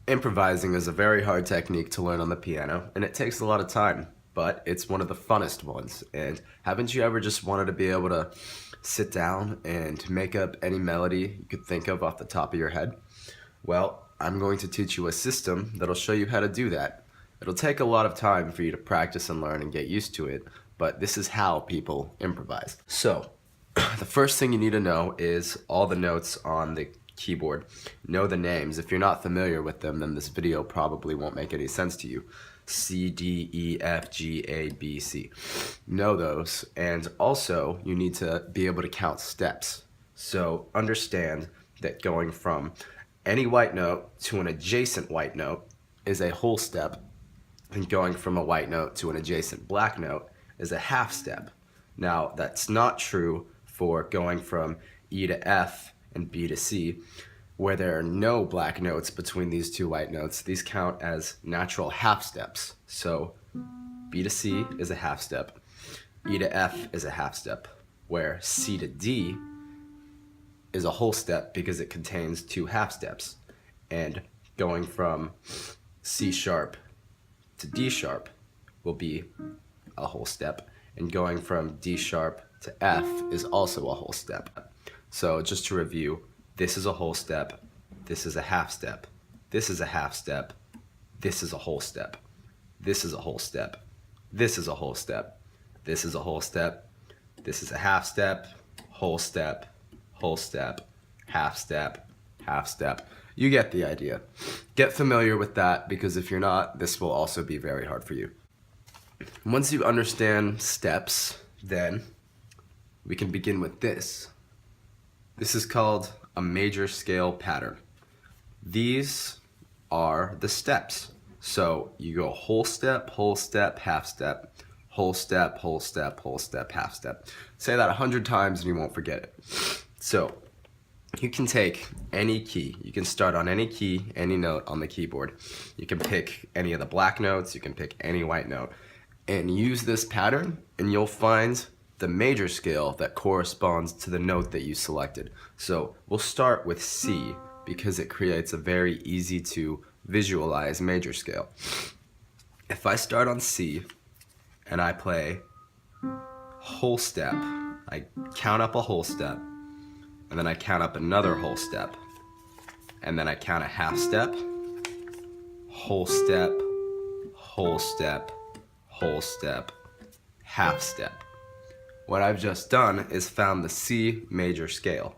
Improvising is a very hard technique to learn on the piano, and it takes a lot of time, but it's one of the funnest ones. And haven't you ever just wanted to be able to sit down and make up any melody you could think of off the top of your head? Well, I'm going to teach you a system that'll show you how to do that. It'll take a lot of time for you to practice and learn and get used to it, but this is how people improvise. So, the first thing you need to know is all the notes on the keyboard. Know the names. If you're not familiar with them, then this video probably won't make any sense to you. C, D, E, F, G, A, B, C. Know those, and also you need to be able to count steps. So understand that going from any white note to an adjacent white note is a whole step, and going from a white note to an adjacent black note is a half step. Now, that's not true for going from E to F and B to C, where there are no black notes between these two white notes. These count as natural half steps. So B to C is a half step, E to F is a half step, where C to D is a whole step because it contains two half steps. And going from C sharp to D sharp will be a whole step, and going from D sharp to F is also a whole step. So just to review, this is a whole step, this is a half step, this is a half step, this is a whole step, this is a whole step, this is a whole step, this is a whole step, this is a half step, whole step, whole step, half step, half step. You get the idea. Get familiar with that, because if you're not, this will also be very hard for you. Once you understand steps, then we can begin with this. This is called a major scale pattern. These are the steps. So you go whole step, half step, whole step, whole step, whole step, half step. Say that 100 times and you won't forget it. So you can take any key. You can start on any key, any note on the keyboard. You can pick any of the black notes, you can pick any white note, and use this pattern, and you'll find the major scale that corresponds to the note that you selected. So we'll start with C because it creates a very easy to visualize major scale. If I start on C and I play whole step, I count up a whole step, and then I count up another whole step, and then I count a half step, whole step, whole step, whole step, half step. What I've just done is found the C major scale.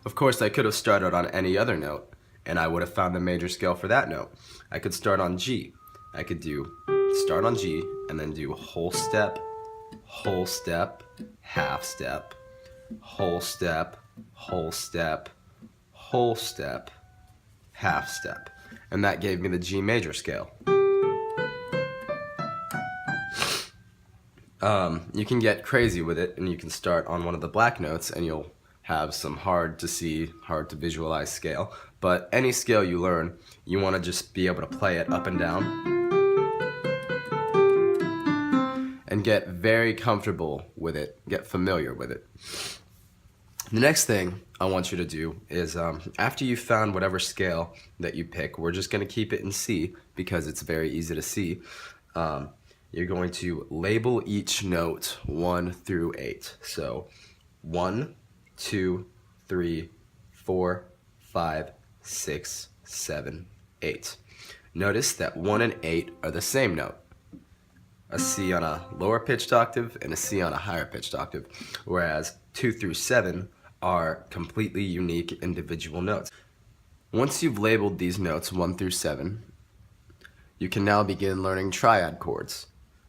Of course, I could have started on any other note, and I would have found the major scale for that note. I could start on G. I could start on G, and then do whole step, half step, whole step, whole step, whole step, half step. And that gave me the G major scale. You can get crazy with it, and you can start on one of the black notes, and you'll have some hard to see, hard to visualize scale. But any scale you learn, you want to just be able to play it up and down, and get very comfortable with it, get familiar with it. The next thing I want you to do is, after you've found whatever scale that you pick, we're just going to keep it in C because it's very easy to see. You're going to label each note 1 through 8. So 1, 2, 3, 4, 5, 6, 7, 8. Notice that 1 and 8 are the same note. A C on a lower pitched octave and a C on a higher pitched octave, whereas 2 through 7 are completely unique individual notes. Once you've labeled these notes 1 through 7, you can now begin learning triad chords.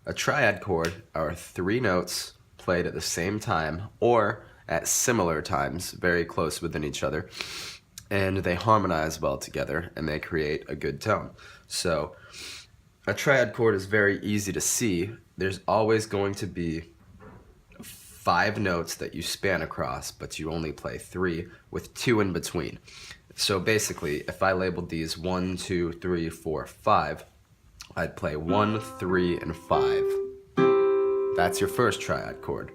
A triad chord are 3 notes played at the same time or at similar times, very close within each other, and they harmonize well together and they create a good tone. So a triad chord is very easy to see. There's always going to be 5 notes that you span across, but you only play 3 with 2 in between. So basically, if I labeled these 1, 2, 3, 4, 5, I'd play 1, 3, and 5. That's your first triad chord.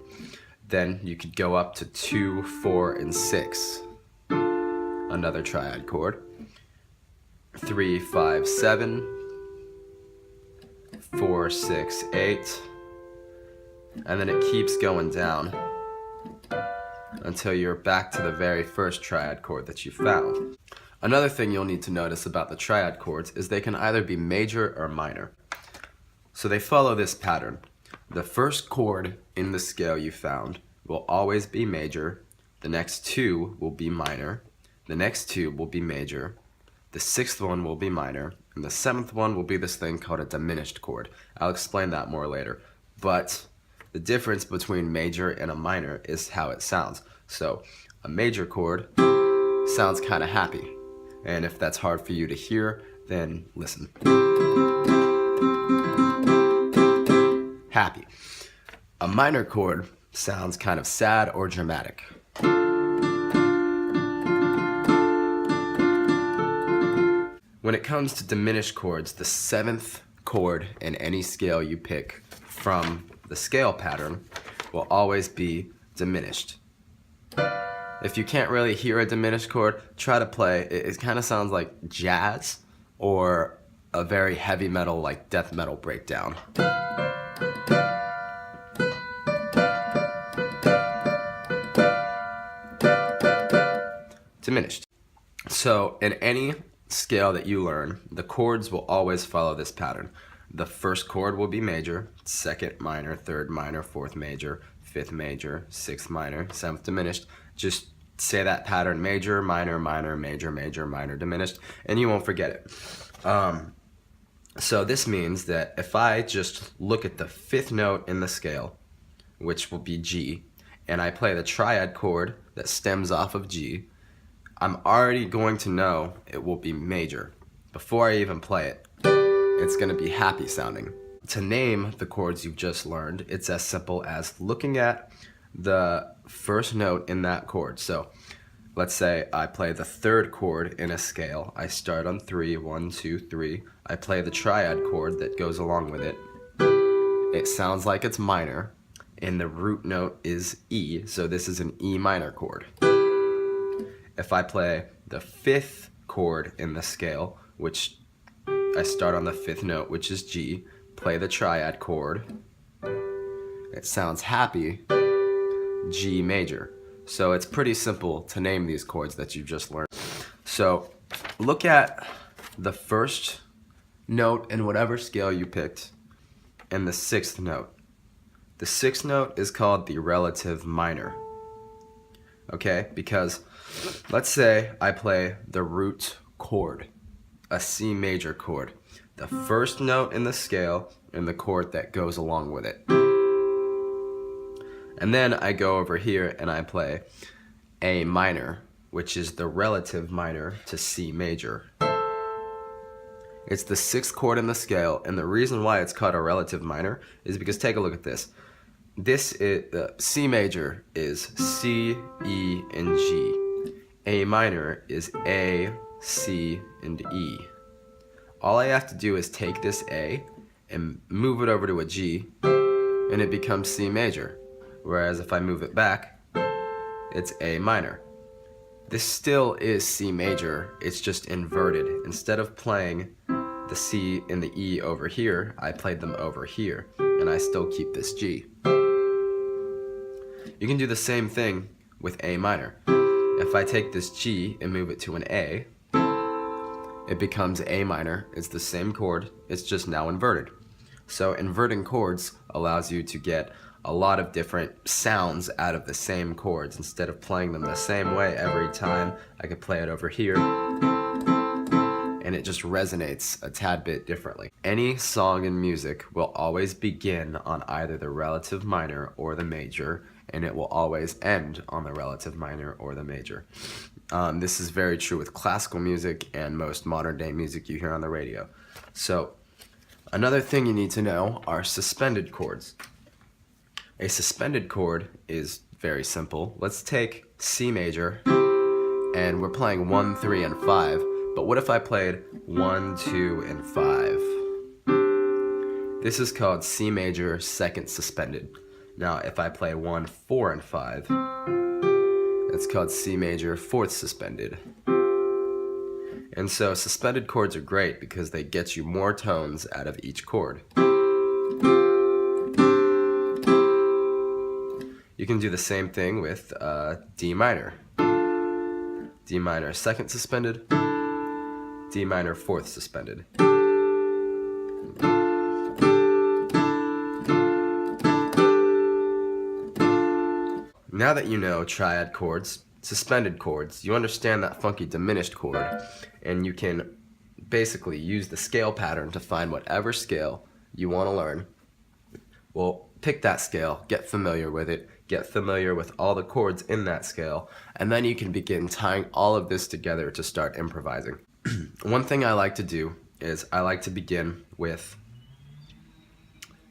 Then you could go up to 2, 4, and 6. Another triad chord. 3, 5, 7. 4, 6, 8. And then it keeps going down until you're back to the very first triad chord that you found. Another thing you'll need to notice about the triad chords is they can either be major or minor. So they follow this pattern. The first chord in the scale you found will always be major, the next two will be minor, the next two will be major, the sixth one will be minor, and the seventh one will be this thing called a diminished chord. I'll explain that more later. But the difference between major and a minor is how it sounds. So a major chord sounds kind of happy. And if that's hard for you to hear, then listen. Happy. A minor chord sounds kind of sad or dramatic. When it comes to diminished chords, the seventh chord in any scale you pick from the scale pattern will always be diminished. If you can't really hear a diminished chord, try to play. It kind of sounds like jazz or a very heavy metal, like death metal breakdown. Diminished. So in any scale that you learn, the chords will always follow this pattern. The first chord will be major, second minor, third minor, fourth major, fifth major, sixth minor, seventh diminished. Just say that pattern: major, minor, minor, major, major, minor, diminished, and you won't forget it. So this means that if I just look at the fifth note in the scale, which will be G, and I play the triad chord that stems off of G, I'm already going to know it will be major. Before I even play it, it's going to be happy sounding. To name the chords you've just learned, it's as simple as looking at the first note in that chord. So let's say I play the third chord in a scale. I start on 3, 1, 2, 3. I play the triad chord that goes along with it. It sounds like it's minor, and the root note is E, so this is an E minor chord. If I play the fifth chord in the scale, which I start on the fifth note, which is G, play the triad chord, it sounds happy, G major. So it's pretty simple to name these chords that you've just learned. So look at the first note in whatever scale you picked and the sixth note. The sixth note is called the relative minor. Okay, because let's say I play the root chord, a C major chord, the first note in the scale and the chord that goes along with it. And then I go over here and I play A minor, which is the relative minor to C major. It's the sixth chord in the scale, and the reason why it's called a relative minor is because take a look at this. This is C major is C, E, and G. A minor is A, C, and E. All I have to do is take this A and move it over to a G, and it becomes C major. Whereas if I move it back, it's A minor. This still is C major, it's just inverted. Instead of playing the C and the E over here, I played them over here, and I still keep this G. You can do the same thing with A minor. If I take this G and move it to an A, it becomes A minor. It's the same chord, it's just now inverted. So inverting chords allows you to get a lot of different sounds out of the same chords. Instead of playing them the same way every time, I could play it over here, and it just resonates a tad bit differently. Any song in music will always begin on either the relative minor or the major, and it will always end on the relative minor or the major. This is very true with classical music and most modern day music you hear on the radio. So another thing you need to know are suspended chords. A suspended chord is very simple. Let's take C major, and we're playing 1, 3, and 5, but what if I played 1, 2, and 5? This is called C major second suspended. Now, if I play 1, 4, and 5, it's called C major fourth suspended. And so suspended chords are great because they get you more tones out of each chord. You can do the same thing with D minor. D minor second suspended, D minor fourth suspended. Now that you know triad chords, suspended chords, you understand that funky diminished chord, and you can basically use the scale pattern to find whatever scale you want to learn. Well, pick that scale, get familiar with it, get familiar with all the chords in that scale, and then you can begin tying all of this together to start improvising. One thing I like to do is I like to begin with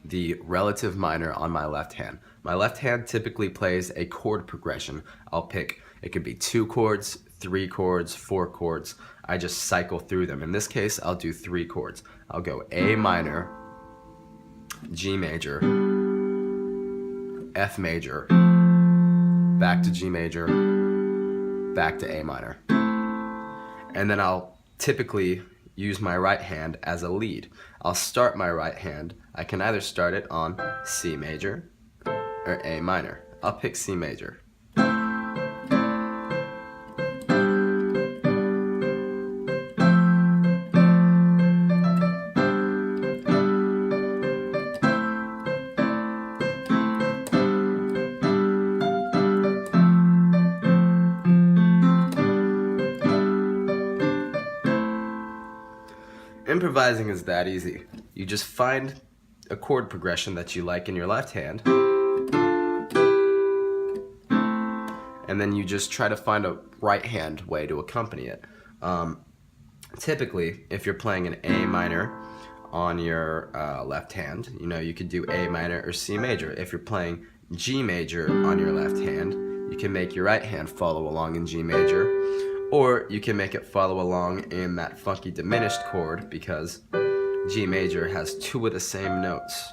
the relative minor on my left hand. My left hand typically plays a chord progression. I'll pick, it could be 2 chords, 3 chords, 4 chords. I just cycle through them. In this case, I'll do 3 chords. I'll go A minor, G major, F major, back to G major, back to A minor. And then I'll typically use my right hand as a lead. I'll start my right hand. I can either start it on C major or A minor. I'll pick C major. Improvising is that easy. You just find a chord progression that you like in your left hand, and then you just try to find a right hand way to accompany it. Typically, if you're playing an A minor on your left hand, you know, you could do A minor or C major. If you're playing G major on your left hand, you can make your right hand follow along in G major, or you can make it follow along in that funky diminished chord because G major has 2 of the same notes.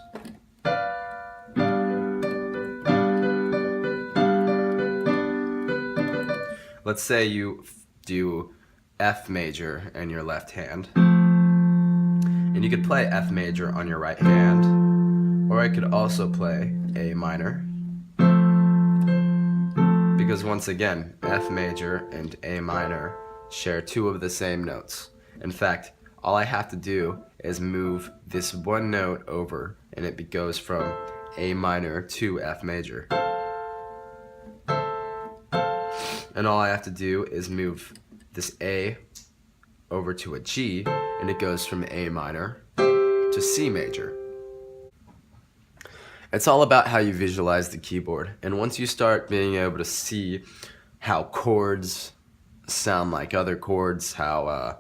Let's say you do F major in your left hand, and you could play F major on your right hand, or I could also play A minor, because once again, F major and A minor share 2 of the same notes. In fact, all I have to do is move this one note over, and it goes from A minor to F major. And all I have to do is move this A over to a G, and it goes from A minor to C major. It's all about how you visualize the keyboard, and once you start being able to see how chords sound like other chords, how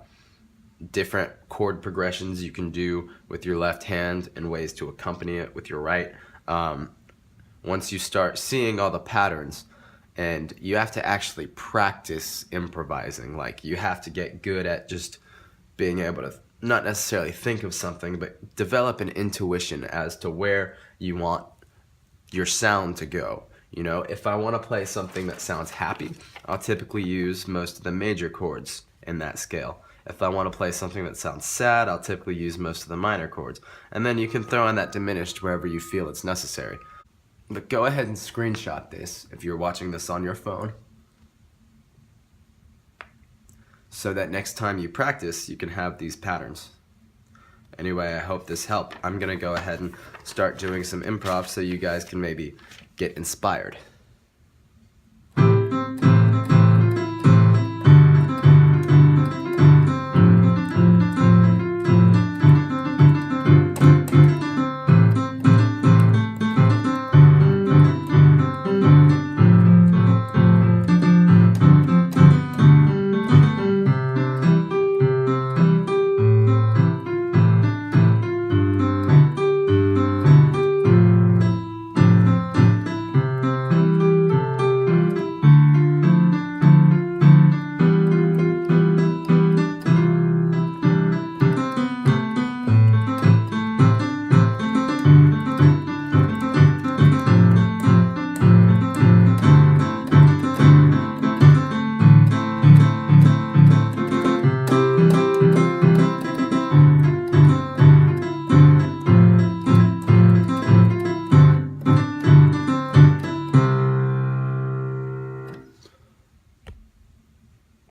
different chord progressions you can do with your left hand and ways to accompany it with your right, once you start seeing all the patterns, and you have to actually practice improvising, like you have to get good at just being able to not necessarily think of something, but develop an intuition as to where you want your sound to go. You know, if I want to play something that sounds happy, I'll typically use most of the major chords in that scale. If I want to play something that sounds sad, I'll typically use most of the minor chords. And then you can throw in that diminished wherever you feel it's necessary. But go ahead and screenshot this if you're watching this on your phone, so that next time you practice, you can have these patterns. Anyway, I hope this helped. I'm gonna go ahead and start doing some improv so you guys can maybe get inspired.